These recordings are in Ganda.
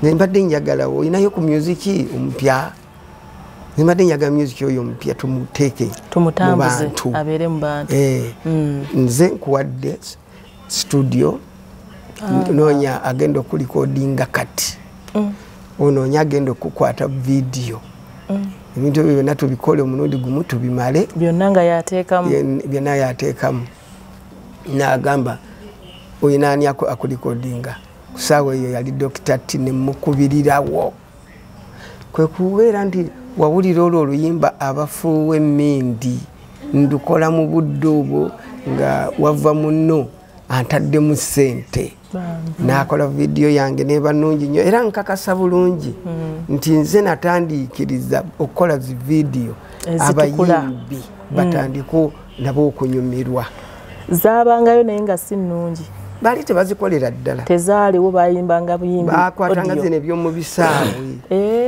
Nembadde njagala olinayo ku music ompya. Nembadde njagala music oyo ompya tumuteeke tumutambuze abeere mu bantu. Nze nkuwadde studio noonya agenda okulikodinga kati. Onoonya agenda okukwata video. Ebintu ebyo byonna tubikole omulundi gumu tubimale. Byonna nga yateekamu. Byonna yateekamu. N'agamba oyina ani akulikodinga. Ku ssaawa eyo yali Dr. T ne mukubirirawo. Kwe kubeera nti wawulira olwo oluyimba abafuuwa emmindi ndukola mu budde obwo nga wava muno antaddemu ssente. N'akola video yange neba nnungi nnyo era nkakasa bulungi nti nze natandiikiriza okukola zi video abayimbi batandiko nabo okunyumirwa. Zaabangayo naye nga si nnungi. Baali tebazikolera ddala. Tezaaliwo bayimbanga buyimbi. Bakwatanga zino eby'omu bisaawe.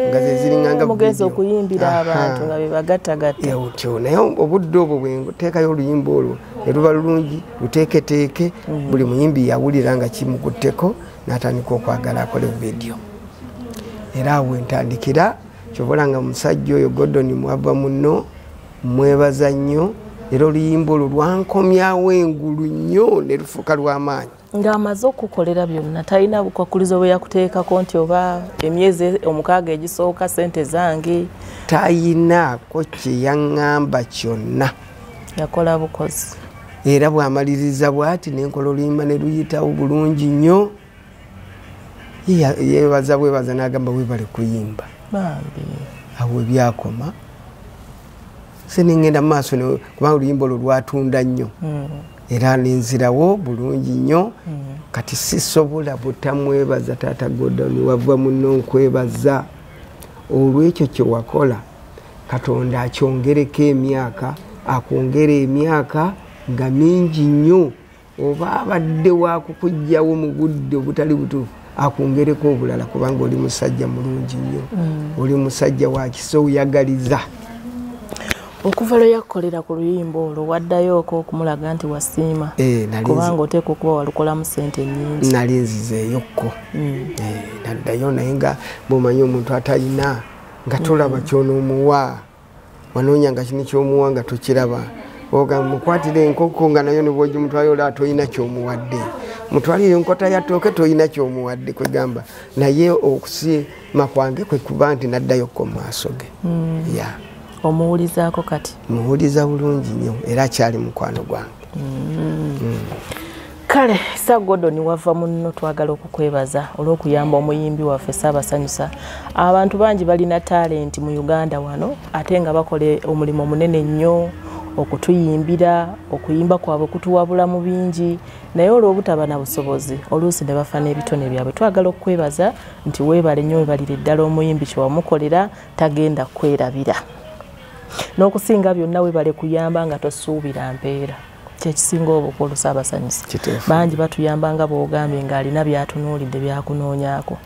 Nga ze ziringanga mugezi okuyimbira abantu nga be bagattagatta. Otyo naye obudde obwo bwe nteekayo oluyimba olwo ne luba lulungi luteeketeeke buli muyimbi yawulira nga kimukutteko n'atandika okwagala akole video. Era awo entandikira kyobola nga omusajja oyo Gordon mwava muno mwebaza nnyo era oluyimba olwo lwankomyawo engulu nnyo ne lufuuka lw'amaanyi. Ng'amaze okukolera byonna talina bukwakulizo bwe yakuteekako nti oba emyezi 6 egisooka ssente zange. Tayinaako kye yaŋŋamba kyonna. Yakola bukozi. Era bw'amaliriza bw'ati n'enkola oluyimba ne luyitawo bulungi nnyo. Yeebaza bwebaza n'agamba weebale kuyimba. Awo ebyakoma. Senengenda maaso kubanga oluyimba olwo lwatunda nnyo. Era nenzirawo bulungi nnyo. Kati sisobola butamwebaza taata Gordon wava muno nkwebaza olw'ekyo kye wakola. Katonda akyongereko emyaka, akwongera emyaka nga mingi nnyo. Oba abadde wakukujjawo mu budde obutali butuufu akwongereko obulala kubanga oli musajja mulungi nnyo. Oli musajja wa kisa oyagaliza. Okuva lwe yakolera ku luyimba olwo waddayoko okumulaga nti wasiima. Kubanga oteeka okuba walukolamu ssente nnyingi. Nali nzizeeyokko. Naddayo naye nga bw'omanyi omuntu atalina nga tolaba ky'onoomuwa. Wanoonya nga kino ky'omuwa nga tokiraba. Ogamba mukwatire enkoko nga nayo ne bw'ogimutwala olaba toyina ky'omuwadde. Mutwalire enkota ya ttooke toyina ky'omuwadde kwegamba. Naye okusiima kwange kwe kuba nti naddayokko mu maaso ge. Omuwulizaako kati? Muwuliza bulungi nnyo era akyali mukwano gwange. Kale Sir Gordon wava muno twagala okukwebaza olw'okuyamba omuyimbi waffe Ssaabasanyusa. Abantu bangi balina talenti mu Uganda wano ate nga bakola omulimu munene nnyo okutuyimbira, okuyimba kwabwe kutuwabula mu bingi naye olw'obutaba na busobozi oluusi ne bafa n'ebitone byabwe. Twagala okukwebaza nti weebale nnyo weebalire ddala omuyimbi kye wamukolera tagenda kwerabira. N'okusinga byonna weebale kuyamba nga tosuubira mpeera. Kyekisinga obukulu Ssaabasanyusa. Bangi batuyamba nga bw'ogambye ng'alina byatunuulidde byakunoonyaako.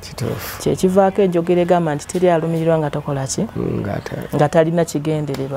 Kyekivaako enjogera egamba nti teri alumirirwa nga tokola ki? Nga talina kigendererwa.